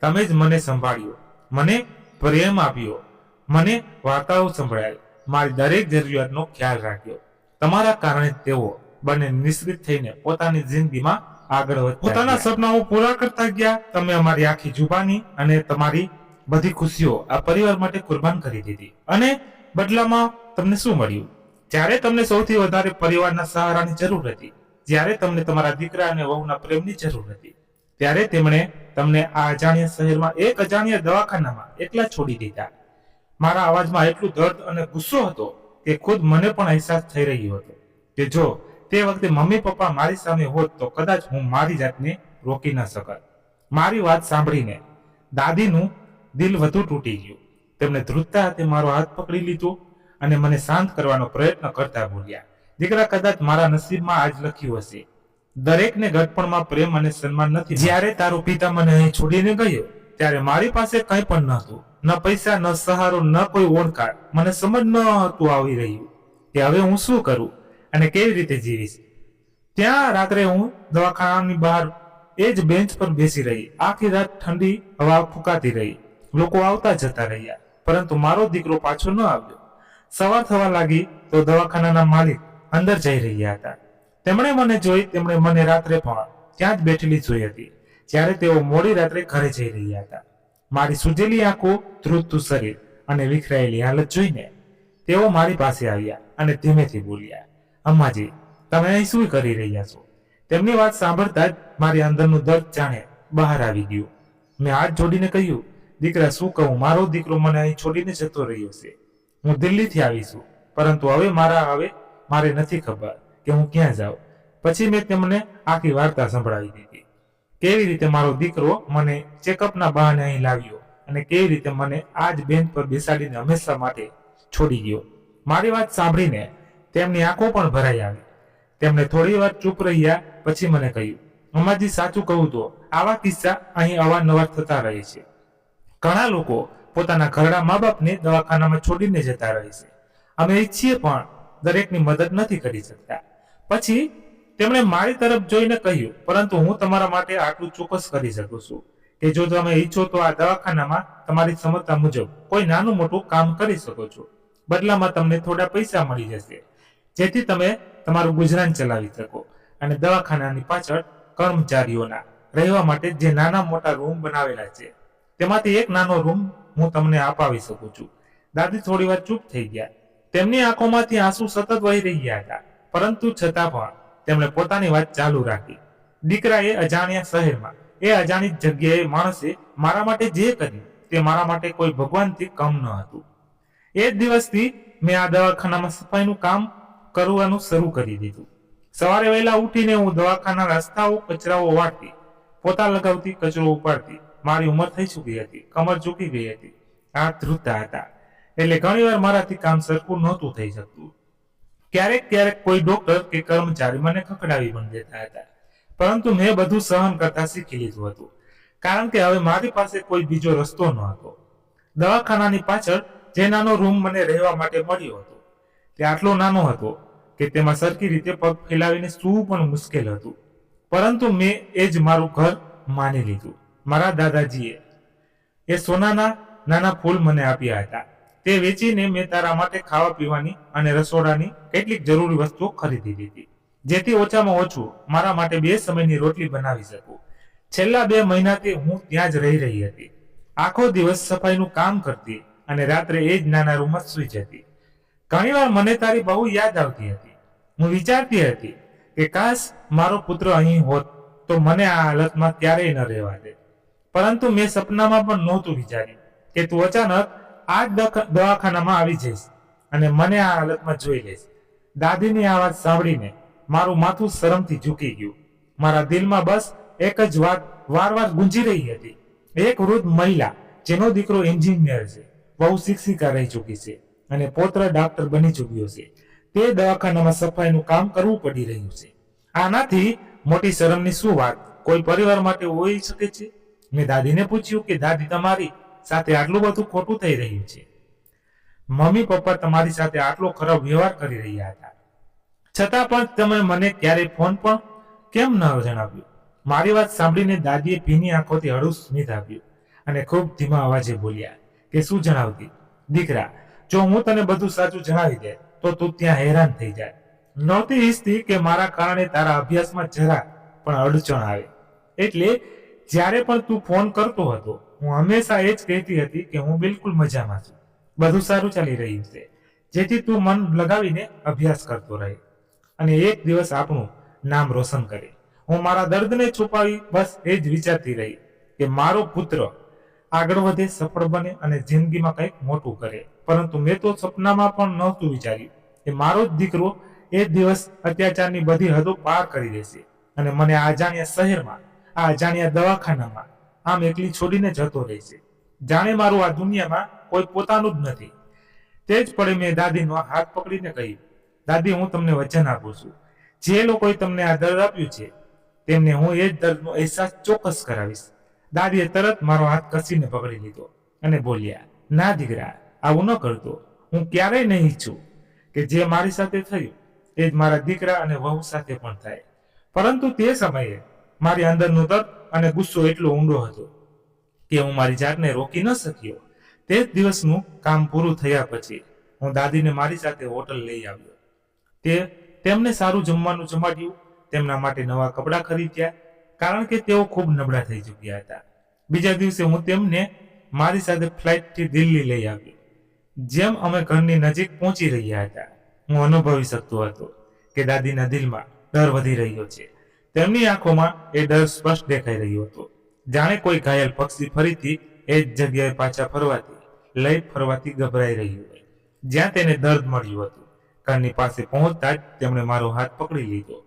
તમે જ મને સંભાળ્યો, મને પ્રેમ આપ્યો, મને વાર્તાઓ સંભળાવી, મારી દરેક જરૂરિયાતનો ખ્યાલ રાખ્યો. તમારા કારણે તેઓ બંને નિશ્ચિત થઈને પોતાની જિંદગીમાં આગળ વધતા પોતાના સપનાઓ પૂરા કરતા ગયા. તમે અમારી આખી જુબાની અને તમારી બધી ખુશીઓ આ પરિવાર માટે કુરબાન કરી દીધી, અને બદલામાં તમને શું મળ્યું? જ્યારે તમને સૌથી વધારે પરિવારના સહારાની જરૂર હતી, જ્યારે તમને તમારા દીકરા અને વહુના પ્રેમની જરૂર હતી, ત્યારે તેમણે તમને આ અજાણ્યા શહેરમાં એક અજાણ્યા દવાખાનામાં એકલા છોડી દીધા. મારા અવાજમાં એટલું દર્દ અને ગુસ્સો હતો કે ખુદ મને પણ અહેસાસ થઈ રહ્યો હતો કે જો તે વખતે મમ્મી પપ્પા મારી સામે હોત તો કદાચ હું મારી જાતને રોકી ન શકત. મારી વાત સાંભળીને દાદીનું દિલ વધુ તૂટી ગયું. તેમણે ધ્રુજતા હાથે મારો હાથ પકડી લીધો અને મને શાંત કરવાનો પ્રયત્ન કરતા બોલ્યા, દીકરા, કદાચ મારા નસીબમાં આજ લખ્યું હશે. દરેકને ઘડપણમાં પ્રેમ અને સન્માન નથી. જ્યારે તારો પિતા મને અહીં છોડીને ગયો ત્યારે મારી પાસે કંઈ પણ નહોતું, ન પૈસા, ન સહારો, ન કોઈ ઓળખાણ. મને સમજ ન હતું આવી રહ્યું કે હવે હું શું કરું અને કેવી રીતે જીવીશ. ત્યાં રાત્રે હું દવાખાનાની બહાર એ જ બેન્ચ પર બેસી રહી. આખી રાત ઠંડી હવા ફૂંકાતી રહી. લોકો આવતા જતા રહ્યા, પરંતુ મારો દીકરો પાછો ન આવ્યો. સવાર થવા લાગી તો દવાખાનાના માલિક અંદર જઈ રહ્યા હતા. તેમણે મને જોઈ. તેમણે મને રાત્રે પણ ત્યાં જ બેઠેલી જોઈ હતી જ્યારે તેઓ મોડી રાત્રે ઘરે જઈ રહ્યા હતા. મારી સૂજેલી આંખો, ધ્રુજતું શરીર અને વિખરાયેલી હાલત જોઈને તેઓ મારી પાસે આવ્યા અને ધીમેથી બોલ્યા, અમ્માજી, તમે અહીં શું કરી રહ્યા છો? તેમની વાત સાંભળતા જ મારી અંદરનું દર્દ જાણે બહાર આવી ગયું. મેં હાથ જોડીને કહ્યું, દીકરા, શું કહું, મારો દીકરો મને અહીં છોડીને જતો રહ્યો છે. હું દિલ્હીથી આવી છું, પરંતુ હવે મારે નથી ખબર કે હું ક્યાં જાઉં. પછી મેં તેમને આખી વાર્તા સંભળાવી દીધી. કેવી રીતે મારો દીકરો મને ચેકઅપના બહાને અહીં લાવ્યો અને કેવી રીતે મને આ જ બેન્ચ પર બેસાડીને હંમેશા માટે છોડી ગયો. મારી વાત સાંભળીને તેમની આંખો પણ ભરાઈ આવી. તેમણે થોડી વાર ચૂપ રહ્યા. પછી મને કહ્યું, અમ્માજી, સાચું કહું તો આવા કિસ્સા અહીં અવારનવાર થતા રહે છે. ઘણા લોકો પોતાના ઘરડા મા બાપને દવાખાનામાં છોડીને જતા રહે છે. અમે ઈચ્છીએ પણ દરેકની મદદ નથી કરી શકતા. પછી તેમણે મારી તરફ જોઈને કહ્યું, પરંતુ હું તમારા માટે આટલું ચોક્કસ કરી શકું છું કે જો તમે ઈચ્છો તો આ દવાખાનામાં તમારી ક્ષમતા મુજબ કોઈ નાનું મોટું કામ કરી શકો છો. બદલામાં તમને થોડા પૈસા મળી જશે, જેથી તમે તમારું ગુજરાન ચલાવી શકો અને દવાખાનાની પાછળ કર્મચારીઓના રહેવા માટે જે નાના મોટા રૂમ બનાવેલા છે તેમાંથી એક નાનો રૂમ હું તમને અપાવી શકું છું. દાદી થોડી વાર ચૂપ થઈ ગયા. તેમની આંખોમાંથી આંસુ સતત વહી રહ્યા હતા, પરંતુ છતાં પણ તેમણે પોતાની વાત ચાલુ રાખી. દીકરા, એ અજાણ્યા શહેરમાં, એ અજાણી જગ્યાએ માણસે મારા માટે જે કર્યું તે મારા માટે કોઈ ભગવાનથી કમ ન હતું. એ જ દિવસથી મેં આ દવાખાનામાં સફાઈનું કામ કરવાનું શરૂ કરી દીધું. સવારે વહેલા ઉઠીને હું દવાખાના રસ્તાઓ, કચરાઓ વાળતી, પોતા લગાવતી, કચરો ઉપાડતી. મારી ઉંમર થઈ ચૂકી હતી, કમર ઝૂકી ગઈ હતી, હાથ ધ્રુજતા હતા, એટલે ઘણીવાર મારાથી કામ સરખું નહોતું થઈ શકતું. ક્યારેક ક્યારેક કોઈ ડોક્ટર કે કર્મચારી મને ખકડાવી પણ દેતા હતા, પરંતુ મેં બધું સહન કરતા શીખી લીધું હતું. કારણ કે હવે મારી પાસે કોઈ બીજો રસ્તો ન હતો. દવાખાનાની પાછળ જે નાનો રૂમ મને રહેવા માટે મળ્યો હતો તે આટલો નાનો હતો કે તેમાં સરખી રીતે પગ ફેલાવીને સૂવું પણ મુશ્કેલ હતું. પરંતુ મેં એ જ મારું ઘર માની લીધું. મારા દાદાજીએ એ સોનાના નાના ફૂલ મને આપ્યા હતા. તે વેચીને મેં તારા માટે ખાવા પીવાની અને રસોડાની કેટલીક જરૂરી વસ્તુઓ ખરીદી લીધી, જેથી ઓછામાં ઓછું મારા માટે 2 સમયની રોટલી બનાવી શકું. છેલ્લા 2 મહિનાથી હું ત્યાં જ રહી હતી. આખો દિવસ સફાઈનું કામ કરતી અને રાત્રે એ જ નાના રૂમમાં સૂઈ જતી. ઘણીવાર મને તારી બહુ યાદ આવતી હતી. હું વિચારતી હતી કે કાશ મારો પુત્ર અહીં હોત તો મને આ હાલતમાં ક્યારેય ન રહેવા દે. પરંતુ મેં સપનામાં પણ નહોતું વિચાર્યું કે તું અચાનક આ જ દવાખાનામાં આવી જઈશ અને મને આ હાલતમાં જોઈ લઈશ. દાદીની આ વાત સાંભળીને મારું માથું શરમથી ઝૂકી ગયું. મારા દિલમાં બસ એક જ વાત વારવાર ગુંજી રહી હતી. એક વૃદ્ધ મહિલા જેનો દીકરો એન્જિનિયર છે, બહુ શિક્ષિકા રહી ચૂકી છે અને પૌત્ર ડોક્ટર બની ચૂક્યો છે, તે દવાખાનામાં સફાઈનું કામ કરવું પડી રહ્યું છે. આનાથી મોટી શરમની શું વાત કોઈ પરિવાર માટે હોઈ શકે છે? મેં દાદીને પૂછ્યું કે દાદી, તમારી સાથે આટલું બધું ખોટું થઈ રહ્યું છે. મમ્મી પપ્પા તમારી સાથે આટલો ખરાબ વ્યવહાર કરી રહ્યા હતા, છતાં પણ તમે મને ક્યારેય ફોન પણ કેમ ન જણાવ્યું? મારી વાત સાંભળીને દાદીએ ભીની આંખોથી હળવું સ્મિત આપ્યું અને ખૂબ ધીમા અવાજે બોલ્યા કે શું જણાવતી? દીકરા, જો હું તને બધું સાચું જણાવી દે તો તું ત્યાં હેરાન થઈ જાય. નહોતી ઈચ્છતી કે મારા કારણે તારા અભ્યાસમાં જરા પણ અડચણ આવે. એટલે જ્યારે પણ તું ફોન કરતો હતો હું હંમેશા એ જ કહેતી હતી કે હું બિલકુલ મજામાં છું, બધું સારું ચાલી રહ્યું છે, જેથી તું મન લગાવીને અભ્યાસ કરતો રહે અને એક દિવસ આપણું નામ રોશન કરે. હું મારા દર્દને છુપાવી બસ એ જ વિચારતી રહી કે મારો પુત્ર આગળ વધે, સફળ બને અને જિંદગીમાં કંઈક મોટું કરે. પરંતુ મેં તો સપનામાં પણ નહોતું વિચાર્યું કે મારો જ દીકરો એક દિવસ અત્યાચારની બધી હદો પાર કરી દેશે અને મને આ અજાણ્યા શહેરમાં, આ અજાણ્યા દવાખાનામાં આમ એકલી છોડીને જતો રહેશે. જાણે મારું આ દુનિયામાં કોઈ પોતાનું જ નથી. તે જ પળે મેં દાદીનો હાથ પકડીને કહ્યું, દાદી, હું તમને વચન આપું છું, જે લોકોએ તમને આ દર્દ આપ્યું છે તેમને હું એ જ દર્દનો અહેસાસ ચોક્કસ કરાવીશ. દાદીએ તરત મારો હાથ કસીને પકડી લીધો અને બોલ્યા, ના દીકરા, આવું ન કરતો. હું ક્યારેય નહીં ઈચ્છું કે જે મારી સાથે થયું એ જ મારા દીકરા અને વહુ સાથે પણ થાય. પરંતુ તે સમયે મારી અંદરનું દર્દ અને ગુસ્સો એટલો ઊંડો હતો કે હું મારી જાતને રોકી ન શક્યો. તે જ દિવસનું કામ પૂરું થયા પછી હું દાદીને મારી સાથે હોટલ લઈ આવ્યો. તેમને સારું જમવાનું જમાડ્યું, તેમના માટે નવા કપડાં ખરીદ્યા, કારણ કે તેઓ ખૂબ નબળા થઈ ચૂક્યા હતા. બીજા દિવસે હું તેમને મારી સાથે ફ્લાઇટથી દિલ્હી લઈ આવ્યો. જેમ અમે ઘરની નજીક પહોંચી રહ્યા હતા હું અનુભવી શકતો હતો કે દાદીના દિલમાં ડર વધી રહ્યો છે. તેમની આંખોમાં એ ડર સ્પષ્ટ દેખાઈ રહ્યો હતો, જાણે કોઈ ઘાયલ પક્ષી ફરીથી એ જ જગ્યાએ પાછા ફરવાથી ગભરાઈ રહ્યું હોય જ્યાં તેને દર્દ મળ્યું હતું. ઘરની પાસે પહોંચતા જ તેમણે મારો હાથ પકડી લીધો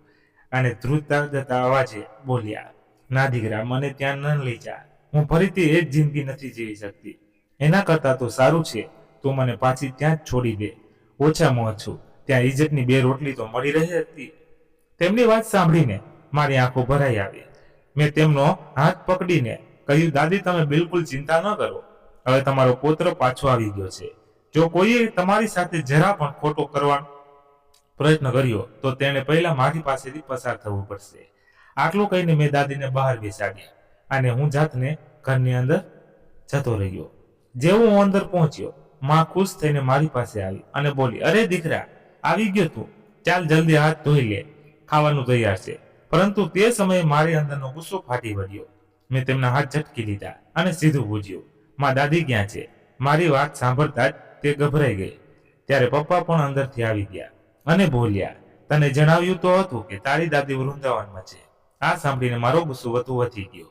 અને ધ્રુજતા જતા અવાજે બોલ્યા, ના દીકરા, મને ત્યાં ન લઈ જા. હું ફરીથી એ જ જિંદગી નથી જીવી શકતી. એના કરતાં તો સારું છે તું મને પાછી ત્યાં જ છોડી દે. ઓછામાં ઓછું ત્યાં ઇજ્જતની 2 રોટલી તો મળી રહી હતી. તેમની વાત સાંભળીને મારી આંખો ભરાઈ આવી. મેં તેમનો હાથ પકડીને કહ્યું, દાદી, તમે બિલકુલ ચિંતા ન કરો. હવે તમારો પુત્ર પાછો આવી ગયો છે. જો કોઈએ તમારી સાથે જરા પણ ખોટો કરવાનો પ્રયત્ન કર્યો તો તેણે પહેલા મારી પાસેથી પસાર થવું પડશે. આટલું કહીને મેં દાદીને બહાર બેસાડ્યા અને હું જાતને ઘરની અંદર જતો રહ્યો. જેવું હું અંદર પહોંચ્યો, માં ખુશ થઈને મારી પાસે આવી અને બોલી, અરે દીકરા, આવી ગયો તું, ચાલ જલ્દી હાથ ધોઈ લે, ખાવાનું તૈયાર છે. પરંતુ તે સમયે મારી અંદરનો ગુસ્સો ફાટી વળ્યો. મેં તેમના હાથ ઝટકી લીધા અને સીધું પૂછ્યું, માં, દાદી ક્યાં છે? મારી વાત સાંભળતા જ તે ગભરાઈ ગઈ. ત્યારે પપ્પા પણ અંદરથી આવી ગયા અને બોલ્યા, તને જણાવ્યું તો હતું કે તારી દાદી વૃંદાવનમાં છે. આ સાંભળીને મારો ગુસ્સો વધુ વધી ગયો.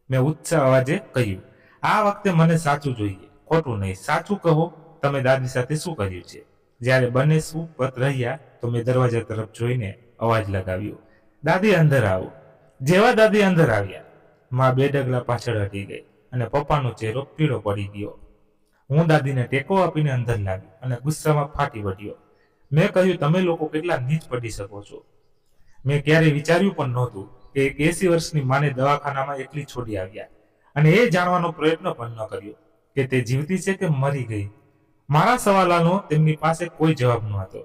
મેં ઉત્સાહ અવાજે કહ્યું, આ વખતે મને સાચું જોઈએ, ખોટું નહીં. સાચું કહો, તમે દાદી સાથે શું કર્યું છે? જ્યારે બંને સુપત રહ્યા તો મેં દરવાજા તરફ જોઈને અવાજ લગાવ્યો, દાદી, અંદર આવો. જેવા દાદી અંદર આવ્યા, માં 2 ડગલા પાછળ હટી ગઈ અને પપ્પાનો ચહેરો પીળો પડી ગયો. હું દાદીને ટેકો આપીને અંદર લાવી અને ગુસ્સામાં ફાટી વળ્યો. મેં કહ્યું, તમે લોકો કેટલા નીચ પડી શકો છો. મેં ક્યારેય વિચાર્યું પણ નહોતું કે એક 80 વર્ષની માને દવાખાનામાં એકલી છોડી આવ્યા અને એ જાણવાનો પ્રયત્ન પણ ન કર્યો કે તે જીવતી છે કે મરી ગઈ. મારા સવાલોનો તેમની પાસે કોઈ જવાબ ન હતો.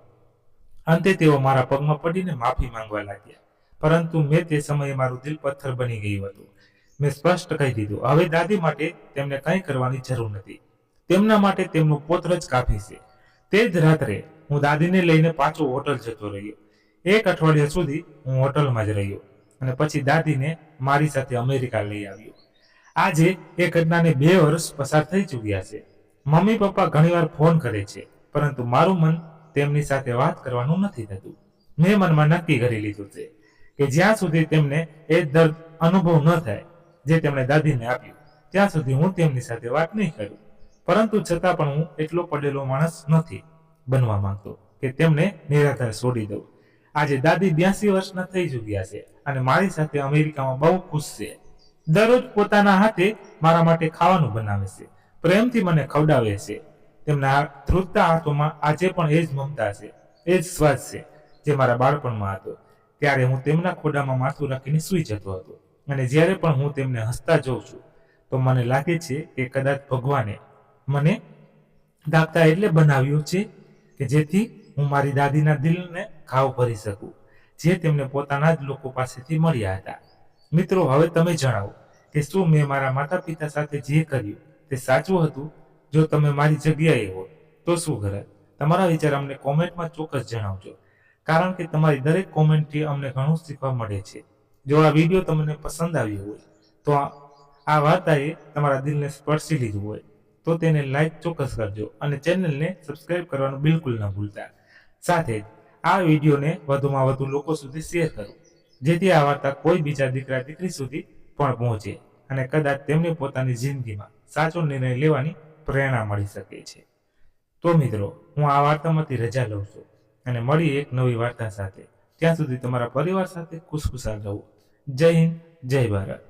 અંતે તેઓ મારા પગમાં પડીને માફી માંગવા લાગ્યા, પરંતુ મેં તે સમયે મારું દિલ પથ્થર બની ગયું હતું. મેં સ્પષ્ટ કહી દીધું, હવે દાદી માટે તેમને કંઈ કરવાની જરૂર નથી. તેમના માટે તેમનું પૌત્ર જ કાફી છે. તે જ રાત્રે હું દાદીને લઈને પાછો હોટલ જતો રહ્યો. 1 અઠવાડિયા સુધી હું હોટલમાં જ રહ્યો અને પછી દાદીને મારી સાથે અમેરિકા લઈ આવ્યો. આજે એ ઘટનાને 2 વર્ષ પસાર થઈ ચૂક્યા છે. મમ્મી પપ્પા ઘણીવાર ફોન કરે છે, પરંતુ મારું મન તેમની સાથે વાત કરવાનું નથી થતું. મેં મનમાં નક્કી કરી લીધું છે કે જ્યાં સુધી તેમને એ દર્દ અનુભવ ન થાય જે તેમણે દાદીને આપ્યું, ત્યાં સુધી હું તેમની સાથે વાત નહીં કરું. પરંતુ છતાં પણ હું એટલો પડેલો માણસ નથી બનવા માંગતો કે તેમને નિરાધાર છોડી દઉં. આજે દાદી 82 વર્ષના થઈ ચૂક્યા છે અને મારી સાથે અમેરિકામાં બહુ ખુશ છે. દરરોજ પોતાના હાથે મારા માટે ખાવાનું બનાવે છે, પ્રેમથી મને ખવડાવે છે. તેમના ધ્રુજતા હાથોમાં આજે પણ એ જ મમતા છે, એ જ સ્વાદ છે જે મારા બાળપણમાં હતો. ત્યારે હું તેમના ખોડામાં માથું રાખીને સૂઈ જતો હતો અને જ્યારે પણ હું તેમને હસતા જોઉં છું તો મને લાગે છે કે કદાચ ભગવાને મને દાગતા એટલે બનાવ્યો છે કે જેથી હું મારી દાદીના દિલને ઘાવ ભરી શકું, જે તેમને પોતાના જ લોકો પાસેથી મળ્યા હતા. મિત્રો, હવે તમે જણાવો કે શું મેં મારા માતા પિતા સાથે જે કર્યું તે સાચું હતું? જો તમે મારી જગ્યાએ હો તો શું કરત? તમારા વિચાર અમને કોમેન્ટમાં ચોક્કસ જણાવજો, કારણ કે તમારી દરેક કોમેન્ટથી અમને ઘણું શીખવા મળે છે. જો આ વિડીયો તમને પસંદ આવ્યો હોય તો આ વાર્તાએ તમારા દિલને સ્પર્શી લીધું હોય તો તેને લાઈક ચોક્કસ કરજો અને ચેનલને સબસ્ક્રાઇબ કરવાનું બિલકુલ ન ભૂલતા. સાથે જ આ વિડીયોને વધુમાં વધુ લોકો સુધી શેર કરો, જેથી આ વાર્તા કોઈ બીજા દીકરા દીકરી સુધી પણ પહોંચે અને કદાચ તેમને પોતાની જિંદગીમાં સાચો નિર્ણય લેવાની પ્રેરણા મળી શકે છે. તો મિત્રો, હું આ વાર્તામાંથી રજા લઉં છું અને મળી એક નવી વાર્તા સાથે. ત્યાં સુધી તમારા પરિવાર સાથે ખુશખુશાલ રહો. જય હિન્દ, જય ભારત.